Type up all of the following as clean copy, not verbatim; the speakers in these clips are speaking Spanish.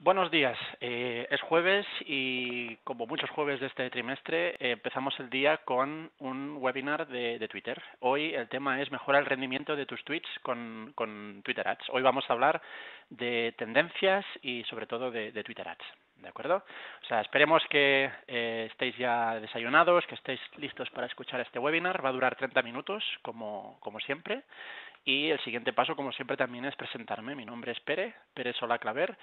Buenos días. Es jueves y como muchos jueves de este trimestre empezamos el día con un webinar de Twitter. Hoy el tema es mejora el rendimiento de tus tweets con Twitter Ads. Hoy vamos a hablar de tendencias y sobre todo de Twitter Ads. ¿De acuerdo? O sea, esperemos que estéis ya desayunados, que estéis listos para escuchar este webinar. Va a durar 30 minutos, como siempre. Y el siguiente paso, como siempre, también es presentarme. Mi nombre es Pérez Solá Claver,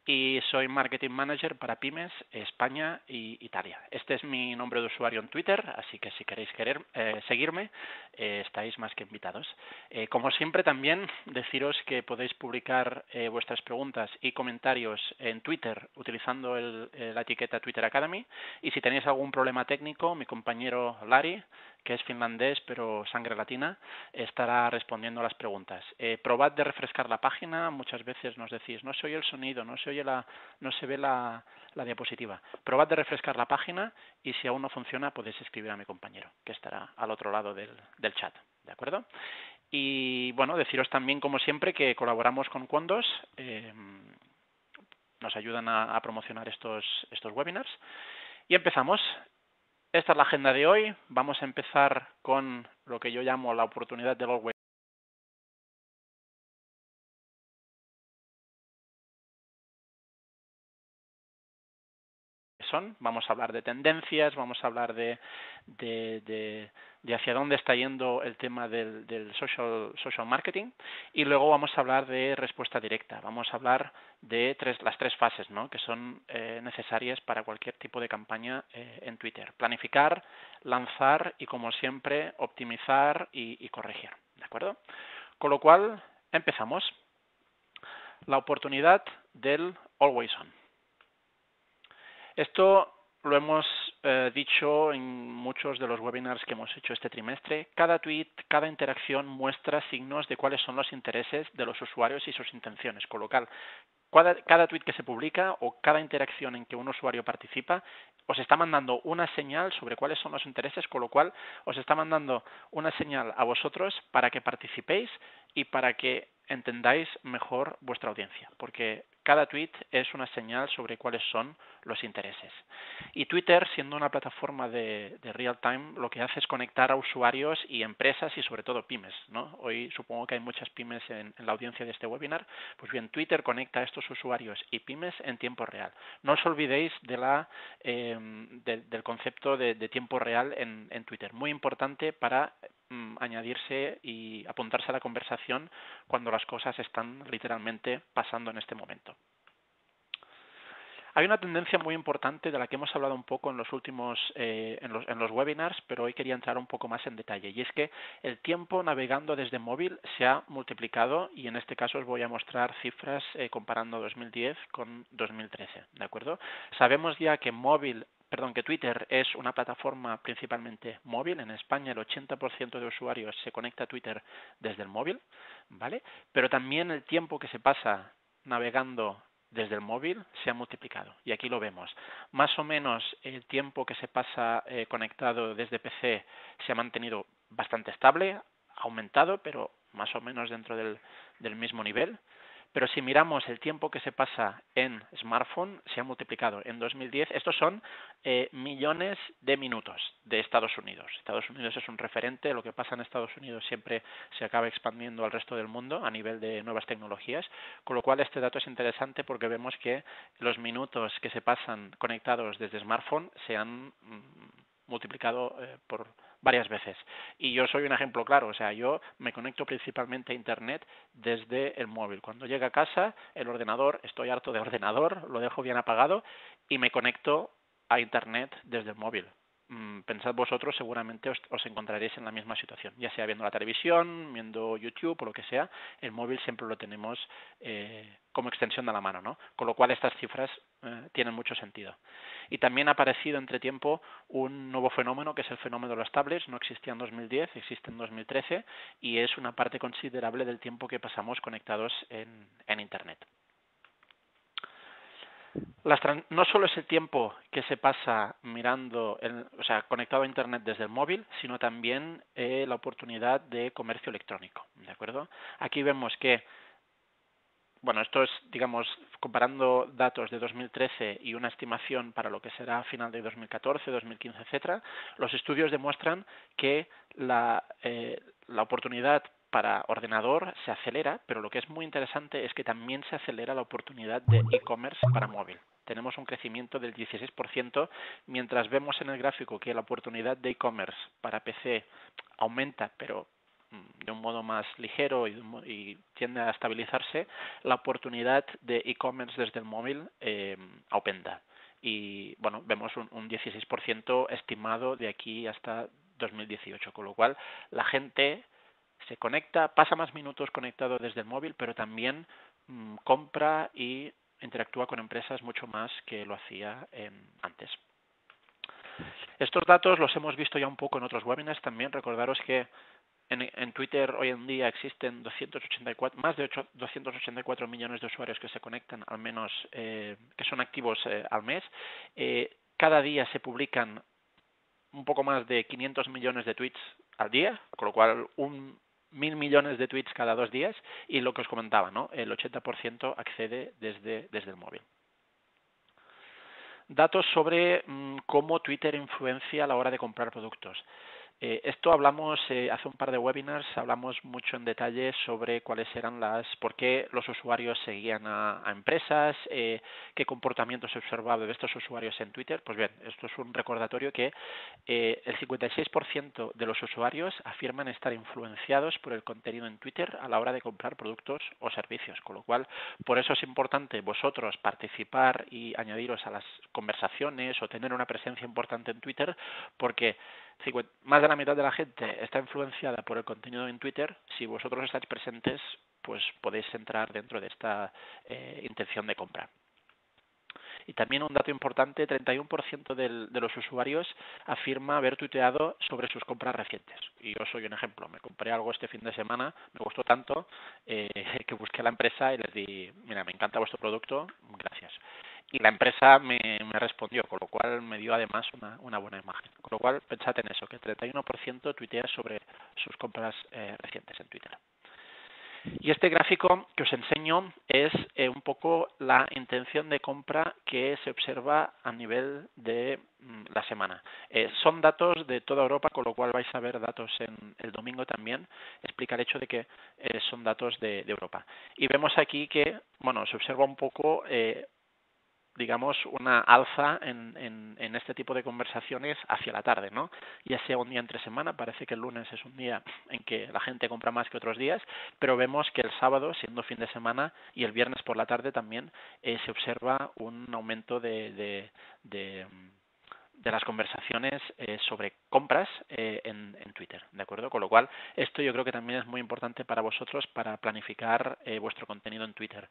y soy Marketing Manager para Pymes, España y Italia. Este es mi nombre de usuario en Twitter, así que si queréis seguirme, estáis más que invitados. Como siempre, también deciros que podéis publicar vuestras preguntas y comentarios en Twitter utilizando la etiqueta Twitter Academy, y si tenéis algún problema técnico, mi compañero Lari, que es finlandés pero sangre latina, estará respondiendo a las preguntas. Probad de refrescar la página. Muchas veces nos decís, no se oye el sonido, no se ve la diapositiva. Probad de refrescar la página y si aún no funciona podéis escribir a mi compañero, que estará al otro lado del chat. ¿De acuerdo? Y bueno, deciros también, como siempre, que colaboramos con Quondos. Nos ayudan a promocionar estos webinars. Y empezamos. Esta es la agenda de hoy. Vamos a empezar con lo que yo llamo la oportunidad del Always On. Vamos a hablar de tendencias, vamos a hablar de hacia dónde está yendo el tema del social marketing, y luego vamos a hablar de respuesta directa. Vamos a hablar de las tres fases, ¿no?, que son necesarias para cualquier tipo de campaña en Twitter. Planificar, lanzar y, como siempre, optimizar y corregir. ¿De acuerdo? Con lo cual, empezamos. La oportunidad del Always On. Esto lo hemos dicho en muchos de los webinars que hemos hecho este trimestre. Cada tweet, cada interacción muestra signos de cuáles son los intereses de los usuarios y sus intenciones. Con lo cual, cada tweet que se publica o cada interacción en que un usuario participa os está mandando una señal sobre cuáles son los intereses, con lo cual os está mandando una señal a vosotros para que participéis y para que entendáis mejor vuestra audiencia, porque cada tweet es una señal sobre cuáles son los intereses. Y Twitter, siendo una plataforma de real time, lo que hace es conectar a usuarios y empresas y sobre todo pymes, ¿no? Hoy supongo que hay muchas pymes en la audiencia de este webinar. Pues bien, Twitter conecta a estos usuarios y pymes en tiempo real. No os olvidéis del concepto de tiempo real en Twitter. Muy importante para añadirse y apuntarse a la conversación cuando las cosas están literalmente pasando en este momento. Hay una tendencia muy importante de la que hemos hablado un poco en los últimos en los webinars, pero hoy quería entrar un poco más en detalle, y es que el tiempo navegando desde móvil se ha multiplicado, y en este caso os voy a mostrar cifras comparando 2010 con 2013, ¿de acuerdo? Sabemos ya que que Twitter es una plataforma principalmente móvil. En España el 80% de usuarios se conecta a Twitter desde el móvil, ¿vale? Pero también el tiempo que se pasa navegando desde el móvil se ha multiplicado, y aquí lo vemos. Más o menos el tiempo que se pasa conectado desde PC se ha mantenido bastante estable, ha aumentado, pero más o menos dentro del mismo nivel. Pero si miramos el tiempo que se pasa en smartphone, se ha multiplicado. En 2010, estos son millones de minutos de Estados Unidos. Estados Unidos es un referente. Lo que pasa en Estados Unidos siempre se acaba expandiendo al resto del mundo a nivel de nuevas tecnologías, con lo cual este dato es interesante porque vemos que los minutos que se pasan conectados desde smartphone se han multiplicado por varias veces. Y yo soy un ejemplo claro. O sea, yo me conecto principalmente a Internet desde el móvil. Cuando llego a casa, el ordenador, estoy harto de ordenador, lo dejo bien apagado y me conecto a Internet desde el móvil. Pensad vosotros, seguramente os encontraréis en la misma situación, ya sea viendo la televisión, viendo YouTube o lo que sea. El móvil siempre lo tenemos como extensión de la mano, ¿no? Con lo cual estas cifras tienen mucho sentido. Y también ha aparecido entre tiempo un nuevo fenómeno, que es el fenómeno de los tablets. No existía en 2010, existe en 2013, y es una parte considerable del tiempo que pasamos conectados en Internet. No solo es el tiempo que se pasa conectado a Internet desde el móvil, sino también la oportunidad de comercio electrónico, ¿de acuerdo? Aquí vemos que bueno, esto es, digamos, comparando datos de 2013 y una estimación para lo que será a final de 2014, 2015, etcétera, los estudios demuestran que la oportunidad para ordenador se acelera, pero lo que es muy interesante es que también se acelera la oportunidad de e-commerce para móvil. Tenemos un crecimiento del 16%, mientras vemos en el gráfico que la oportunidad de e-commerce para PC aumenta, pero de un modo más ligero y tiende a estabilizarse, la oportunidad de e-commerce desde el móvil aumenta. Y bueno, vemos un 16% estimado de aquí hasta 2018, con lo cual la gente se conecta, pasa más minutos conectado desde el móvil, pero también compra y interactúa con empresas mucho más que lo hacía antes. Estos datos los hemos visto ya un poco en otros webinars también. Recordaros que en Twitter hoy en día existen más de 284 millones de usuarios que se conectan, al menos que son activos al mes. Cada día se publican un poco más de 500 millones de tweets al día, con lo cual 1.000 millones de tweets cada 2 días, y lo que os comentaba, ¿no? El 80% accede desde el móvil. Datos sobre cómo Twitter influencia a la hora de comprar productos. Esto hablamos hace un par de webinars, hablamos mucho en detalle sobre cuáles eran por qué los usuarios seguían a empresas, qué comportamiento se observaba de estos usuarios en Twitter. Pues bien, esto es un recordatorio que el 56% de los usuarios afirman estar influenciados por el contenido en Twitter a la hora de comprar productos o servicios, con lo cual por eso es importante vosotros participar y añadiros a las conversaciones o tener una presencia importante en Twitter, porque más de la mitad de la gente está influenciada por el contenido en Twitter. Si vosotros estáis presentes, pues podéis entrar dentro de esta intención de compra. Y también un dato importante, 31% de los usuarios afirma haber tuiteado sobre sus compras recientes. Y yo soy un ejemplo. Me compré algo este fin de semana, me gustó tanto que busqué a la empresa y les di, mira, me encanta vuestro producto, gracias. Y la empresa me respondió, con lo cual me dio además una buena imagen. Con lo cual, pensad en eso, que el 31% tuitea sobre sus compras recientes en Twitter. Y este gráfico que os enseño es un poco la intención de compra que se observa a nivel de la semana. Son datos de toda Europa, con lo cual vais a ver datos en el domingo también. Explica el hecho de que son datos de Europa. Y vemos aquí que, bueno, se observa un poco digamos, una alza en este tipo de conversaciones hacia la tarde, ¿no? Ya sea un día entre semana, parece que el lunes es un día en que la gente compra más que otros días, pero vemos que el sábado, siendo fin de semana, y el viernes por la tarde también se observa un aumento de las conversaciones sobre compras en Twitter, ¿de acuerdo? Con lo cual, esto yo creo que también es muy importante para vosotros para planificar vuestro contenido en Twitter.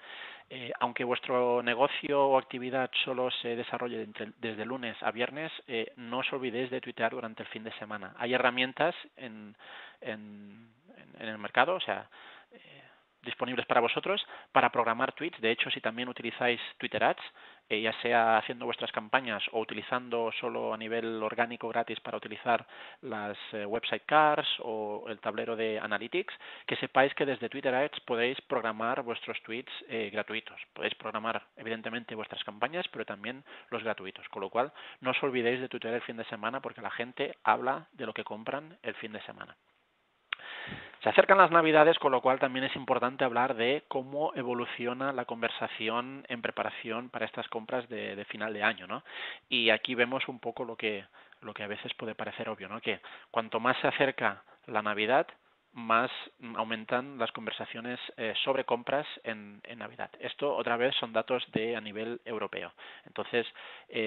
Aunque vuestro negocio o actividad solo se desarrolle desde lunes a viernes, no os olvidéis de tuitear durante el fin de semana. Hay herramientas en el mercado, o sea, disponibles para vosotros para programar tweets. De hecho, si también utilizáis Twitter Ads, ya sea haciendo vuestras campañas o utilizando solo a nivel orgánico gratis para utilizar las website cards o el tablero de Analytics, que sepáis que desde Twitter Ads podéis programar vuestros tweets gratuitos. Podéis programar evidentemente vuestras campañas, pero también los gratuitos. Con lo cual, no os olvidéis de tuitear el fin de semana porque la gente habla de lo que compran el fin de semana. Se acercan las Navidades, con lo cual también es importante hablar de cómo evoluciona la conversación en preparación para estas compras de final de año, ¿no? Y aquí vemos un poco lo que a veces puede parecer obvio, ¿no? Que cuanto más se acerca la Navidad, más aumentan las conversaciones sobre compras en Navidad. Esto otra vez son datos a nivel europeo. Entonces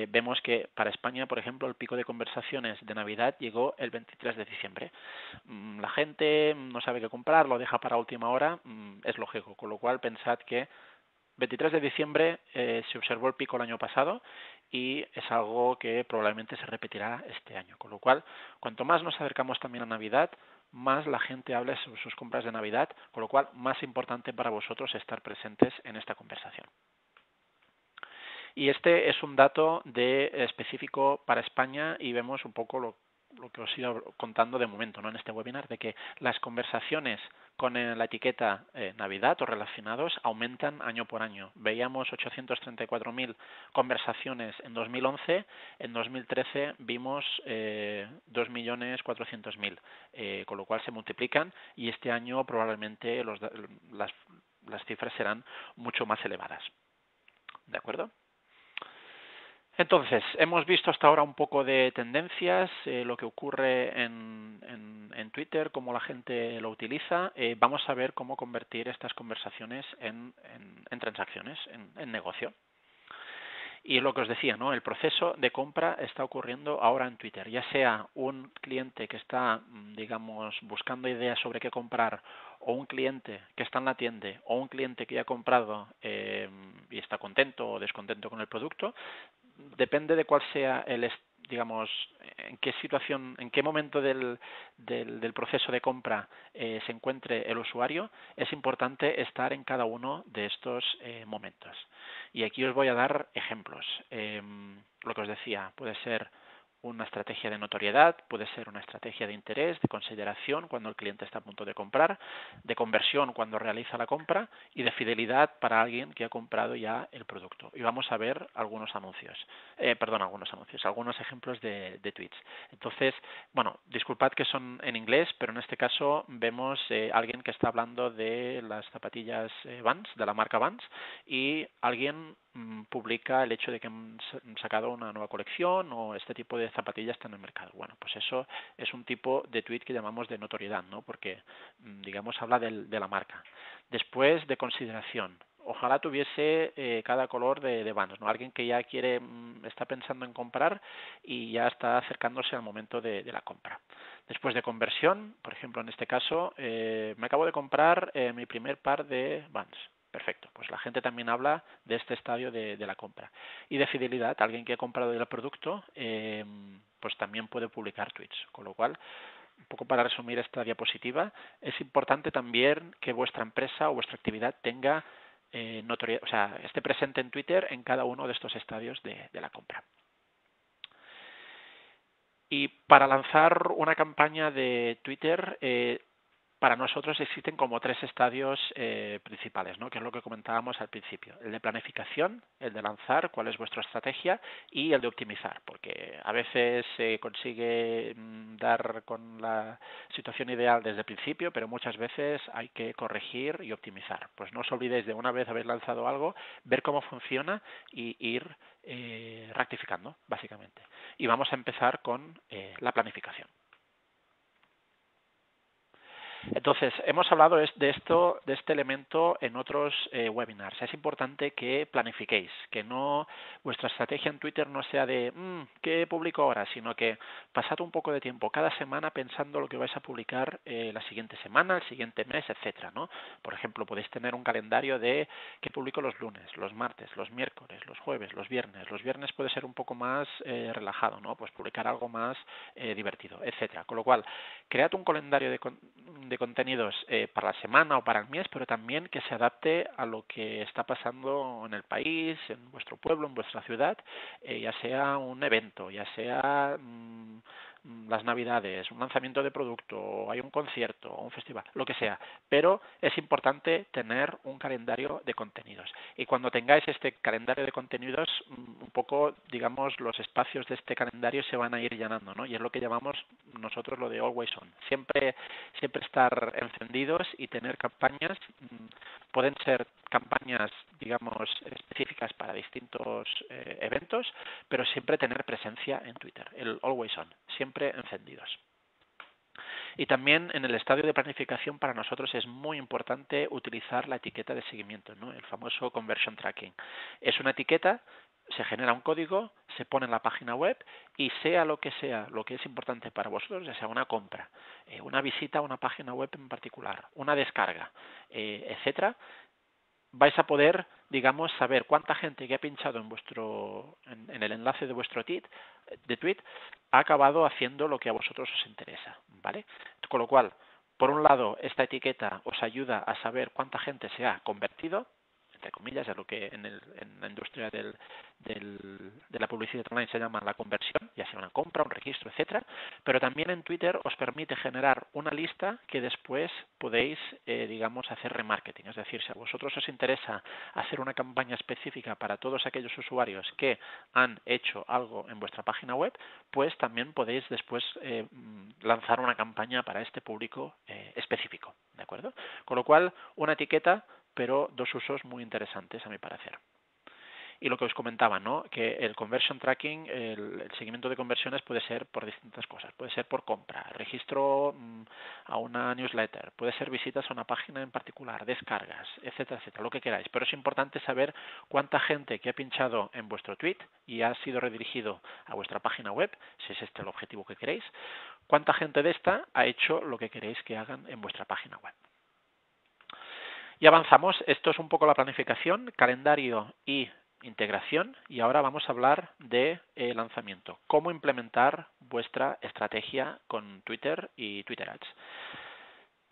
vemos que para España, por ejemplo, el pico de conversaciones de Navidad llegó el 23 de diciembre. La gente no sabe qué comprar, lo deja para última hora, es lógico, con lo cual pensad que 23 de diciembre se observó el pico el año pasado y es algo que probablemente se repetirá este año. Con lo cual, cuanto más nos acercamos también a Navidad, más la gente habla sobre sus compras de Navidad, con lo cual más importante para vosotros estar presentes en esta conversación. Y este es un dato específico para España y vemos un poco lo que os he ido contando de momento, ¿no? En este webinar, de que las conversaciones con la etiqueta Navidad o relacionados aumentan año por año. Veíamos 834.000 conversaciones en 2011, en 2013 vimos 2.400.000, con lo cual se multiplican y este año probablemente las cifras serán mucho más elevadas. ¿De acuerdo? Entonces, hemos visto hasta ahora un poco de tendencias, lo que ocurre en Twitter, cómo la gente lo utiliza. Vamos a ver cómo convertir estas conversaciones en transacciones, en negocio. Y lo que os decía, ¿no? El proceso de compra está ocurriendo ahora en Twitter, ya sea un cliente que está, digamos, buscando ideas sobre qué comprar, o un cliente que está en la tienda, o un cliente que ya ha comprado y está contento o descontento con el producto. Depende de cuál sea digamos, en qué situación, en qué momento del proceso de compra se encuentre el usuario, es importante estar en cada uno de estos momentos. Y aquí os voy a dar ejemplos. Lo que os decía, puede ser una estrategia de notoriedad, puede ser una estrategia de interés, de consideración cuando el cliente está a punto de comprar, de conversión cuando realiza la compra y de fidelidad para alguien que ha comprado ya el producto. Y vamos a ver algunos algunos ejemplos de tweets. Entonces, bueno, disculpad que son en inglés, pero en este caso vemos alguien que está hablando de las zapatillas Vans, de la marca Vans, y alguien publica el hecho de que han sacado una nueva colección o este tipo de zapatillas están en el mercado. Bueno, pues eso es un tipo de tweet que llamamos de notoriedad, ¿no? Porque, digamos, habla de la marca. Después, de consideración. Ojalá tuviese cada color de Vans, ¿no? Alguien que ya quiere, está pensando en comprar y ya está acercándose al momento de la compra. Después de conversión, por ejemplo, en este caso, me acabo de comprar mi primer par de Vans. Perfecto, pues la gente también habla de este estadio de la compra. Y de fidelidad, alguien que ha comprado el producto, pues también puede publicar tweets. Con lo cual, un poco para resumir esta diapositiva, es importante también que vuestra empresa o vuestra actividad tenga notoriedad, o sea, esté presente en Twitter en cada uno de estos estadios de la compra. Y para lanzar una campaña de Twitter, para nosotros existen como tres estadios principales, ¿no? Que es lo que comentábamos al principio. El de planificación, el de lanzar, cuál es vuestra estrategia, y el de optimizar, porque a veces se consigue dar con la situación ideal desde el principio, pero muchas veces hay que corregir y optimizar. Pues no os olvidéis de una vez haber lanzado algo, ver cómo funciona y ir rectificando, básicamente. Y vamos a empezar con la planificación. Entonces, hemos hablado de este elemento en otros webinars. Es importante que planifiquéis, que no vuestra estrategia en Twitter no sea de ¿qué publico ahora?, sino que pasad un poco de tiempo cada semana pensando lo que vais a publicar la siguiente semana, el siguiente mes, etcétera, ¿no? Por ejemplo, podéis tener un calendario de qué publico los lunes, los martes, los miércoles, los jueves, los viernes. Los viernes puede ser un poco más relajado, ¿no? Pues publicar algo más divertido, etcétera. Con lo cual, cread un calendario de contenidos para la semana o para el mes, pero también que se adapte a lo que está pasando en el país, en vuestro pueblo, en vuestra ciudad, ya sea un evento, ya sea las navidades, un lanzamiento de producto, hay un concierto o un festival, lo que sea. Pero es importante tener un calendario de contenidos. Y cuando tengáis este calendario de contenidos, un poco, digamos, los espacios de este calendario se van a ir llenando, ¿no? Y es lo que llamamos nosotros lo de always on. Siempre estar encendidos y tener campañas. Pueden ser campañas, digamos, específicas para distintos eventos, pero siempre tener presencia en Twitter, el always on, siempre encendidos. Y también en el estadio de planificación para nosotros es muy importante utilizar la etiqueta de seguimiento, ¿no? El famoso conversion tracking. Es una etiqueta, se genera un código, se pone en la página web y sea lo que es importante para vosotros, ya sea una compra, una visita a una página web en particular, una descarga, etcétera, vais a poder, digamos, saber cuánta gente que ha pinchado en el enlace de vuestro tweet ha acabado haciendo lo que a vosotros os interesa, ¿vale? Con lo cual, por un lado, esta etiqueta os ayuda a saber cuánta gente se ha convertido, entre comillas, es lo que en la industria de la publicidad online se llama la conversión, ya sea una compra, un registro, etcétera, pero también en Twitter os permite generar una lista que después podéis, digamos, hacer remarketing. Es decir, si a vosotros os interesa hacer una campaña específica para todos aquellos usuarios que han hecho algo en vuestra página web, pues también podéis después lanzar una campaña para este público específico, ¿de acuerdo? Con lo cual, una etiqueta, pero dos usos muy interesantes a mi parecer. Y lo que os comentaba, ¿no? Que el conversion tracking, el seguimiento de conversiones puede ser por distintas cosas. Puede ser por compra, registro a una newsletter, puede ser visitas a una página en particular, descargas, etcétera, etcétera, lo que queráis. Pero es importante saber cuánta gente que ha pinchado en vuestro tweet y ha sido redirigido a vuestra página web, si es este el objetivo que queréis, cuánta gente de esta ha hecho lo que queréis que hagan en vuestra página web. Y avanzamos. Esto es un poco la planificación, calendario y integración, y ahora vamos a hablar de lanzamiento. Cómo implementar vuestra estrategia con Twitter y Twitter Ads.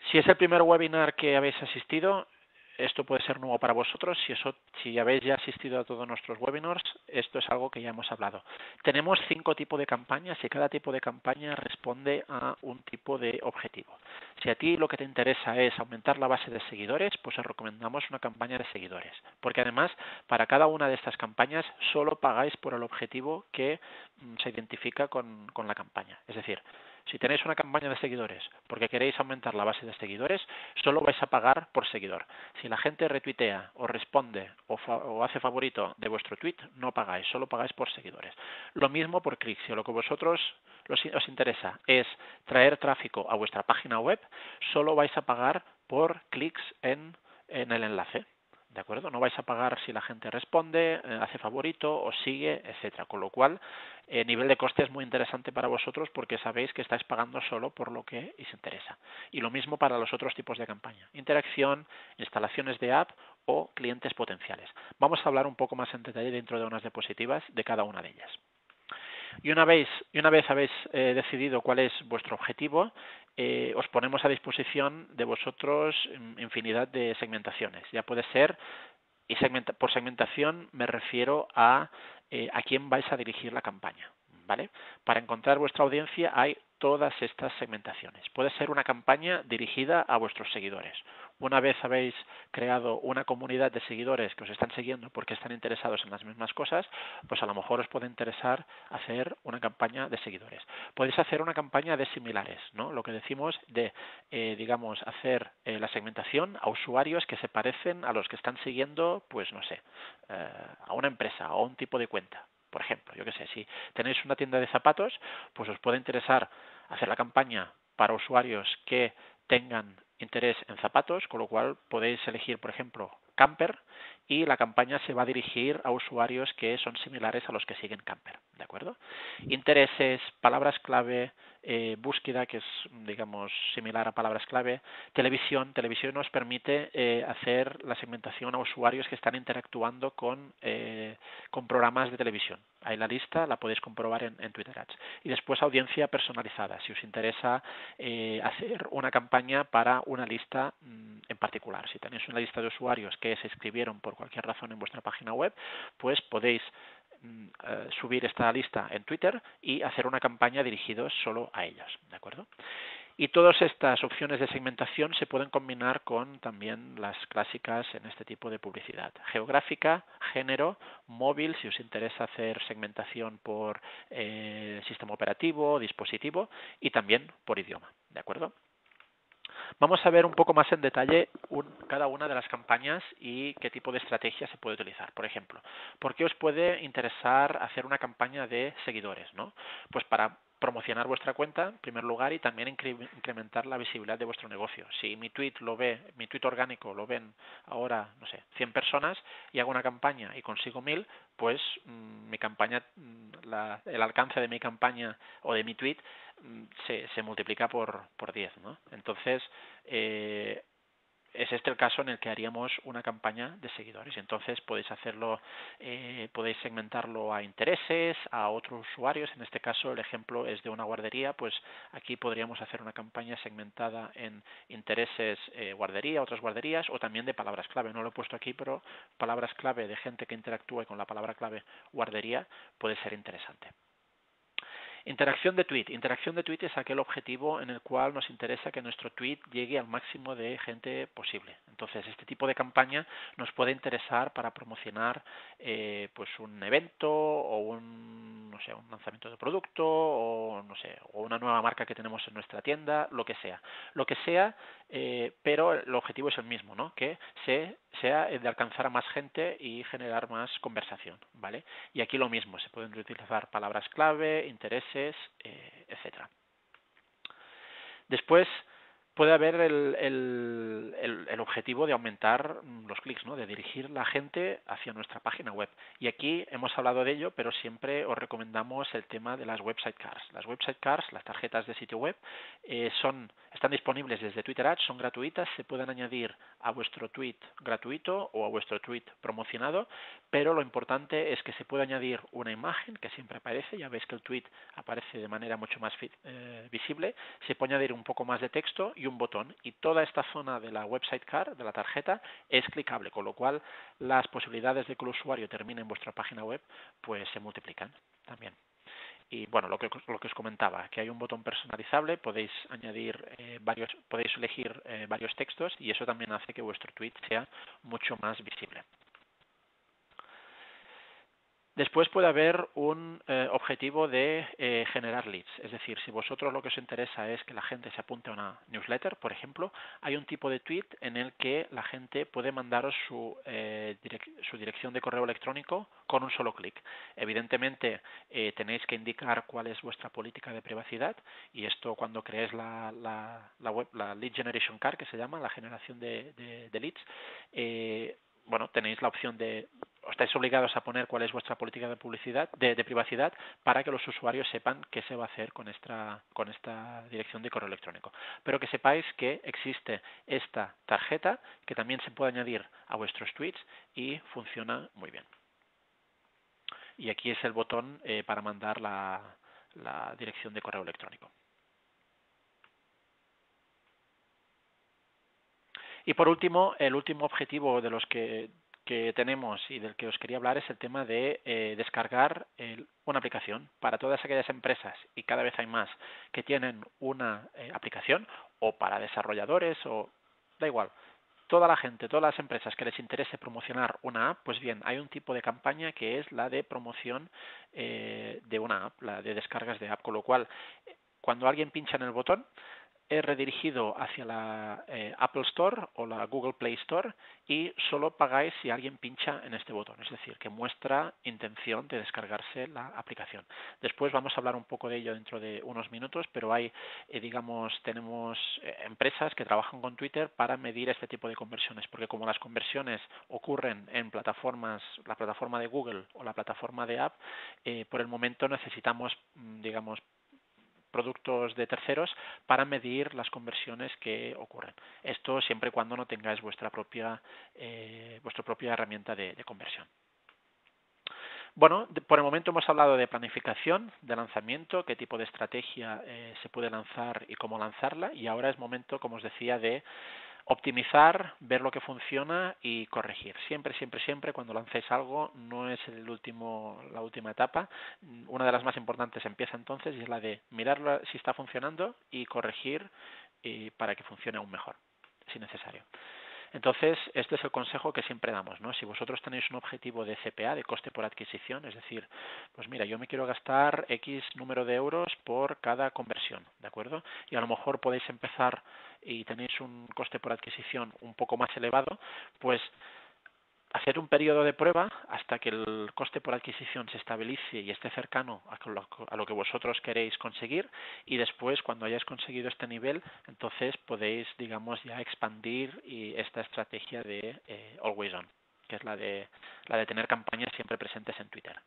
Si es el primer webinar que habéis asistido, esto puede ser nuevo para vosotros. Si habéis ya asistido a todos nuestros webinars, esto es algo que ya hemos hablado. Tenemos 5 tipos de campañas y cada tipo de campaña responde a un tipo de objetivo. Si a ti lo que te interesa es aumentar la base de seguidores, pues os recomendamos una campaña de seguidores. Porque además, para cada una de estas campañas, solo pagáis por el objetivo que se identifica con la campaña. Es decir, si tenéis una campaña de seguidores porque queréis aumentar la base de seguidores, solo vais a pagar por seguidor. Si la gente retuitea o responde o hace favorito de vuestro tweet, no pagáis, solo pagáis por seguidores. Lo mismo por clics. Si lo que vosotros os interesa es traer tráfico a vuestra página web, solo vais a pagar por clics en el enlace. ¿De acuerdo? No vais a pagar si la gente responde, hace favorito, os sigue, etcétera. Con lo cual, nivel de coste es muy interesante para vosotros porque sabéis que estáis pagando solo por lo que os interesa. Y lo mismo para los otros tipos de campaña. Interacción, instalaciones de app o clientes potenciales. Vamos a hablar un poco más en detalle dentro de unas diapositivas de cada una de ellas. Y una vez habéis decidido cuál es vuestro objetivo, os ponemos a disposición de vosotros infinidad de segmentaciones. Ya puede ser, y por segmentación me refiero a quién vais a dirigir la campaña. ¿Vale? Para encontrar vuestra audiencia hay todas estas segmentaciones. Puede ser una campaña dirigida a vuestros seguidores. Una vez habéis creado una comunidad de seguidores que os están siguiendo porque están interesados en las mismas cosas, pues a lo mejor os puede interesar hacer una campaña de seguidores. Podéis hacer una campaña de similares, ¿no? Lo que decimos de, digamos, hacer la segmentación a usuarios que se parecen a los que están siguiendo, pues no sé, a una empresa o a un tipo de cuenta. Por ejemplo, yo qué sé, si tenéis una tienda de zapatos, pues os puede interesar hacer la campaña para usuarios que tengan interés en zapatos, con lo cual podéis elegir, por ejemplo, Camper, y la campaña se va a dirigir a usuarios que son similares a los que siguen Camper, ¿de acuerdo? Intereses, palabras clave, búsqueda, que es, digamos, similar a palabras clave, televisión nos permite hacer la segmentación a usuarios que están interactuando con programas de televisión. Ahí la lista la podéis comprobar en Twitter Ads. Y después audiencia personalizada, si os interesa hacer una campaña para una lista en particular. Si tenéis una lista de usuarios que se inscribieron por cualquier razón en vuestra página web, pues podéis subir esta lista en Twitter y hacer una campaña dirigida solo a ellos, ¿de acuerdo? Y todas estas opciones de segmentación se pueden combinar con también las clásicas en este tipo de publicidad. Geográfica, género, móvil, si os interesa hacer segmentación por sistema operativo, dispositivo, y también por idioma, ¿de acuerdo? Vamos a ver un poco más en detalle cada una de las campañas y qué tipo de estrategia se puede utilizar. Por ejemplo, ¿por qué os puede interesar hacer una campaña de seguidores, ¿no? Pues para promocionar vuestra cuenta en primer lugar y también incrementar la visibilidad de vuestro negocio. Si mi tweet orgánico lo ven ahora, no sé, 100 personas y hago una campaña y consigo 1000, pues mi campaña, el alcance de mi campaña o de mi tweet se multiplica por 10, ¿no? Entonces, es este el caso en el que haríamos una campaña de seguidores. Entonces podéis hacerlo, podéis segmentarlo a intereses, a otros usuarios. En este caso el ejemplo es de una guardería, pues aquí podríamos hacer una campaña segmentada en intereses guardería, otras guarderías, o también de palabras clave. No lo he puesto aquí, pero palabras clave de gente que interactúe con la palabra clave guardería puede ser interesante. Interacción de tweet. Interacción de tweet es aquel objetivo en el cual nos interesa que nuestro tweet llegue al máximo de gente posible. Entonces, este tipo de campaña nos puede interesar para promocionar pues un evento o un, no sé, un lanzamiento de producto o no sé, o una nueva marca que tenemos en nuestra tienda, lo que sea. Lo que sea, pero el objetivo es el mismo, ¿no? Que sea de alcanzar a más gente y generar más conversación, ¿vale? Y aquí lo mismo, se pueden utilizar palabras clave, intereses, etcétera. Después puede haber el objetivo de aumentar los clics, ¿no? De dirigir la gente hacia nuestra página web. Y aquí hemos hablado de ello, pero siempre os recomendamos el tema de las website cards. Las website cards, las tarjetas de sitio web, están disponibles desde Twitter Ads, son gratuitas, se pueden añadir a vuestro tweet gratuito o a vuestro tweet promocionado, pero lo importante es que se puede añadir una imagen que siempre aparece, ya veis que el tweet aparece de manera mucho más visible, se puede añadir un poco más de texto y un botón, y toda esta zona de la website card, de la tarjeta, es clicable, con lo cual las posibilidades de que el usuario termine en vuestra página web pues se multiplican también. Y bueno, lo que os comentaba, que hay un botón personalizable, podéis añadir podéis elegir varios textos y eso también hace que vuestro tweet sea mucho más visible. Después puede haber un objetivo de generar leads, es decir, si vosotros lo que os interesa es que la gente se apunte a una newsletter, por ejemplo, hay un tipo de tweet en el que la gente puede mandaros su dirección de correo electrónico con un solo clic. Evidentemente tenéis que indicar cuál es vuestra política de privacidad y esto cuando creéis la web, la Lead Generation Card, que se llama, la generación de leads, bueno, tenéis la opción de, estáis obligados a poner cuál es vuestra política de publicidad, de privacidad, para que los usuarios sepan qué se va a hacer con esta dirección de correo electrónico. Pero que sepáis que existe esta tarjeta que también se puede añadir a vuestros tweets y funciona muy bien. Y aquí es el botón para mandar la dirección de correo electrónico. Y por último, el último objetivo de los que tenemos y del que os quería hablar es el tema de descargar una aplicación para todas aquellas empresas, y cada vez hay más, que tienen una aplicación, o para desarrolladores, o da igual, toda la gente, todas las empresas que les interese promocionar una app, pues bien, hay un tipo de campaña que es la de promoción de una app, la de descargas de app, con lo cual cuando alguien pincha en el botón, es redirigido hacia la Apple Store o la Google Play Store y solo pagáis si alguien pincha en este botón, es decir, que muestra intención de descargarse la aplicación. Después vamos a hablar un poco de ello dentro de unos minutos, pero hay, tenemos empresas que trabajan con Twitter para medir este tipo de conversiones, porque como las conversiones ocurren en plataformas, la plataforma de Google o la plataforma de App, por el momento necesitamos, digamos, productos de terceros para medir las conversiones que ocurren. Esto siempre y cuando no tengáis vuestra propia herramienta de conversión. Bueno, por el momento hemos hablado de planificación, de lanzamiento, qué tipo de estrategia se puede lanzar y cómo lanzarla, y ahora es momento, como os decía, de optimizar, ver lo que funciona y corregir. Siempre, siempre, siempre cuando lancéis algo no es la última etapa. Una de las más importantes empieza entonces y es la de mirar si está funcionando y corregir para que funcione aún mejor, si necesario. Entonces, este es el consejo que siempre damos, ¿no? Si vosotros tenéis un objetivo de CPA, de coste por adquisición, es decir, pues mira, yo me quiero gastar X número de euros por cada conversión, ¿de acuerdo? Y a lo mejor podéis empezar y tenéis un coste por adquisición un poco más elevado, pues hacer un periodo de prueba hasta que el coste por adquisición se estabilice y esté cercano a lo que vosotros queréis conseguir, y después, cuando hayáis conseguido este nivel, entonces podéis, digamos, ya expandir esta estrategia de Always On, que es la de tener campañas siempre presentes en Twitter.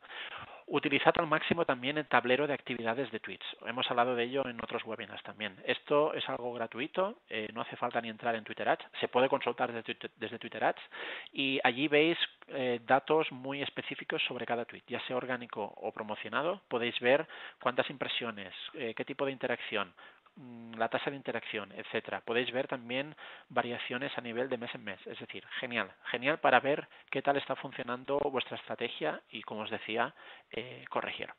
Utilizad al máximo también el tablero de actividades de tweets. Hemos hablado de ello en otros webinars también. Esto es algo gratuito, no hace falta ni entrar en Twitter Ads, se puede consultar desde Twitter Ads y allí veis datos muy específicos sobre cada tweet, ya sea orgánico o promocionado. Podéis ver cuántas impresiones, qué tipo de interacción, la tasa de interacción, etcétera. Podéis ver también variaciones a nivel de mes en mes, es decir, genial, genial para ver qué tal está funcionando vuestra estrategia y, como os decía, corregir.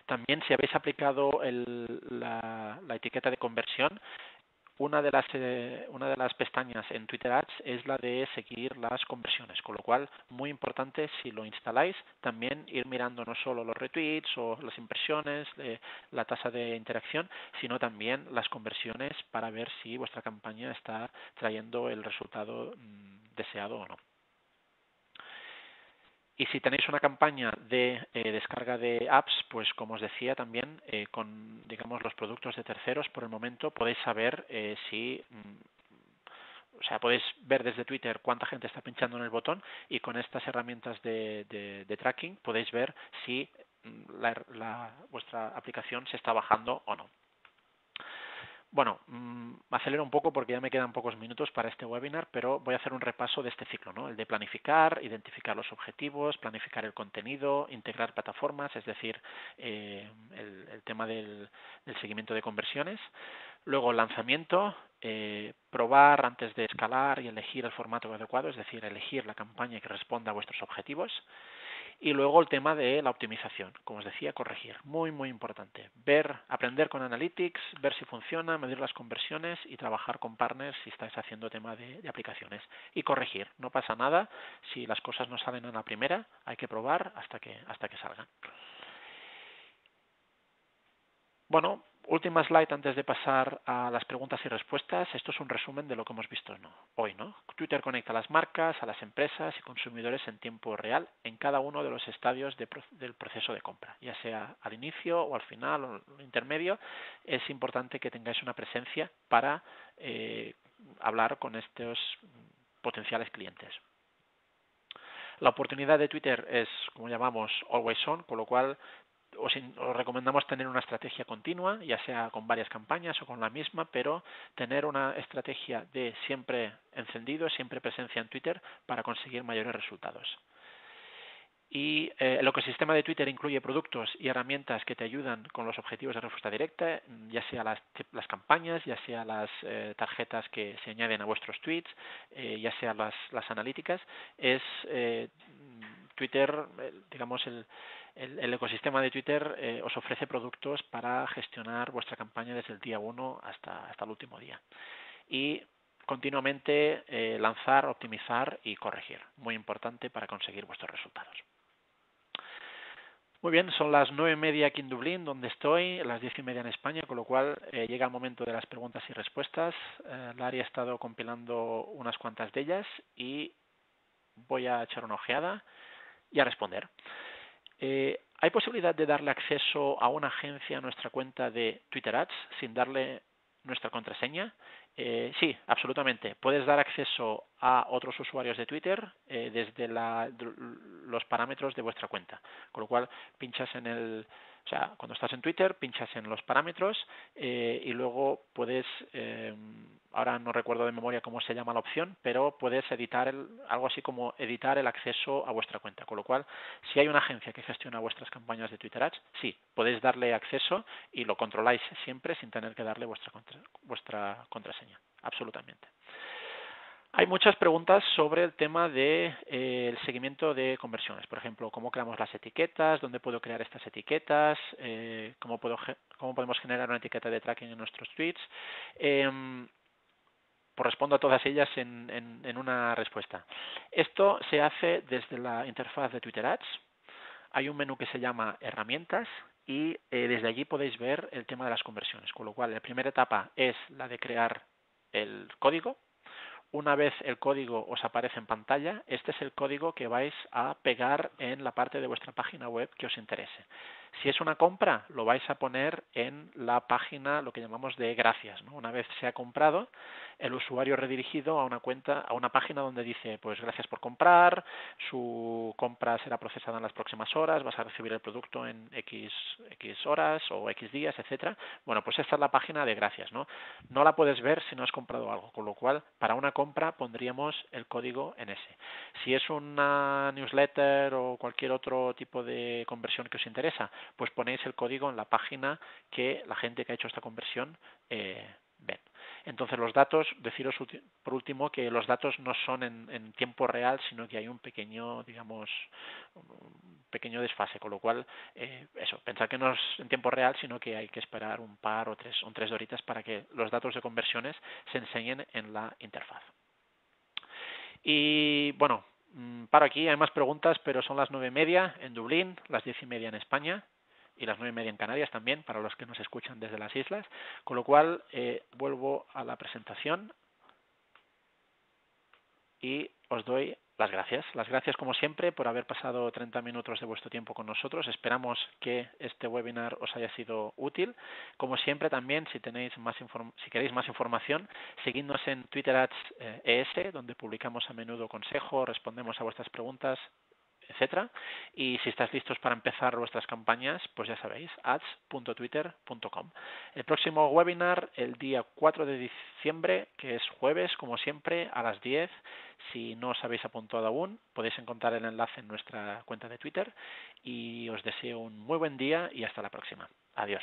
También si habéis aplicado la etiqueta de conversión, una de las pestañas en Twitter Ads es la de seguir las conversiones, con lo cual muy importante si lo instaláis también ir mirando no solo los retweets o las impresiones, la tasa de interacción, sino también las conversiones para ver si vuestra campaña está trayendo el resultado deseado o no. Y si tenéis una campaña de descarga de apps, pues como os decía también, con digamos los productos de terceros, por el momento podéis saber si o sea, podéis ver desde Twitter cuánta gente está pinchando en el botón y con estas herramientas de tracking podéis ver si vuestra aplicación se está bajando o no. Bueno, acelero un poco porque ya me quedan pocos minutos para este webinar, pero voy a hacer un repaso de este ciclo, ¿no? El de planificar, identificar los objetivos, planificar el contenido, integrar plataformas, es decir, el tema del seguimiento de conversiones. Luego, lanzamiento, probar antes de escalar y elegir el formato adecuado, es decir, elegir la campaña que responda a vuestros objetivos. Y luego el tema de la optimización, como os decía, corregir. Muy, muy importante. Aprender con Analytics, ver si funciona, medir las conversiones y trabajar con partners si estáis haciendo tema de aplicaciones. Y corregir. No pasa nada. Si las cosas no salen en la primera, hay que probar hasta que salgan. Bueno, última slide antes de pasar a las preguntas y respuestas. Esto es un resumen de lo que hemos visto hoy, ¿no? Twitter conecta a las marcas, a las empresas y consumidores en tiempo real en cada uno de los estadios del proceso de compra, ya sea al inicio o al final o al intermedio. Es importante que tengáis una presencia para hablar con estos potenciales clientes. La oportunidad de Twitter es, como llamamos, always on, con lo cual os recomendamos tener una estrategia continua, ya sea con varias campañas o con la misma, pero tener una estrategia de siempre encendido, siempre presencia en Twitter para conseguir mayores resultados. Y el ecosistema de Twitter incluye productos y herramientas que te ayudan con los objetivos de respuesta directa, ya sea las campañas, ya sea las tarjetas que se añaden a vuestros tweets, ya sea las analíticas. Es Twitter, digamos, el ecosistema de Twitter os ofrece productos para gestionar vuestra campaña desde el día 1 hasta el último día. Y continuamente lanzar, optimizar y corregir. Muy importante para conseguir vuestros resultados. Muy bien, son las 9:30 aquí en Dublín, donde estoy, las 10:30 en España, con lo cual llega el momento de las preguntas y respuestas. Lari ha estado compilando unas cuantas de ellas y voy a echar una ojeada y a responder. ¿Hay posibilidad de darle acceso a una agencia a nuestra cuenta de Twitter Ads sin darle nuestra contraseña? Sí, absolutamente. Puedes dar acceso a otros usuarios de Twitter desde los parámetros de vuestra cuenta. Con lo cual, pinchas o sea, cuando estás en Twitter, pinchas en los parámetros y luego puedes, ahora no recuerdo de memoria cómo se llama la opción, pero puedes editar algo así como editar el acceso a vuestra cuenta. Con lo cual, si hay una agencia que gestiona vuestras campañas de Twitter Ads, sí, podéis darle acceso y lo controláis siempre sin tener que darle vuestra contraseña. Absolutamente. Hay muchas preguntas sobre el tema de el seguimiento de conversiones. Por ejemplo, cómo creamos las etiquetas, dónde puedo crear estas etiquetas, cómo podemos generar una etiqueta de tracking en nuestros tweets. Pues respondo a todas ellas en una respuesta. Esto se hace desde la interfaz de Twitter Ads. Hay un menú que se llama Herramientas y desde allí podéis ver el tema de las conversiones. Con lo cual, la primera etapa es la de crear el código. Una vez el código os aparece en pantalla, este es el código que vais a pegar en la parte de vuestra página web que os interese. Si es una compra, lo vais a poner en la página, lo que llamamos de gracias, ¿no? Una vez se ha comprado, el usuario redirigido a una página donde dice, pues gracias por comprar, su compra será procesada en las próximas horas, vas a recibir el producto en X horas o X días, etcétera. Bueno, pues esta es la página de gracias, ¿no? No la puedes ver si no has comprado algo, con lo cual, para una compra pondríamos el código en ese. Si es una newsletter o cualquier otro tipo de conversión que os interesa, pues ponéis el código en la página que la gente que ha hecho esta conversión ven. Entonces los datos, deciros por último que los datos no son en tiempo real, sino que hay un pequeño, digamos, pequeño desfase, con lo cual, eso, pensar que no es en tiempo real, sino que hay que esperar un par o tres horitas para que los datos de conversiones se enseñen en la interfaz. Y bueno, paro aquí, hay más preguntas, pero son las 9:30 en Dublín, las 10:30 en España y las 9:30 en Canarias también, para los que nos escuchan desde las islas, con lo cual vuelvo a la presentación y os doy las gracias. Las gracias, como siempre, por haber pasado 30 minutos de vuestro tiempo con nosotros. Esperamos que este webinar os haya sido útil. Como siempre, también, si queréis más información, seguidnos en Twitter @ES, donde publicamos a menudo consejos, respondemos a vuestras preguntas, etcétera. Y si estáis listos para empezar vuestras campañas, pues ya sabéis, ads.twitter.com. El próximo webinar, el día 4 de diciembre, que es jueves, como siempre, a las 10. Si no os habéis apuntado aún, podéis encontrar el enlace en nuestra cuenta de Twitter. Y os deseo un muy buen día y hasta la próxima. Adiós.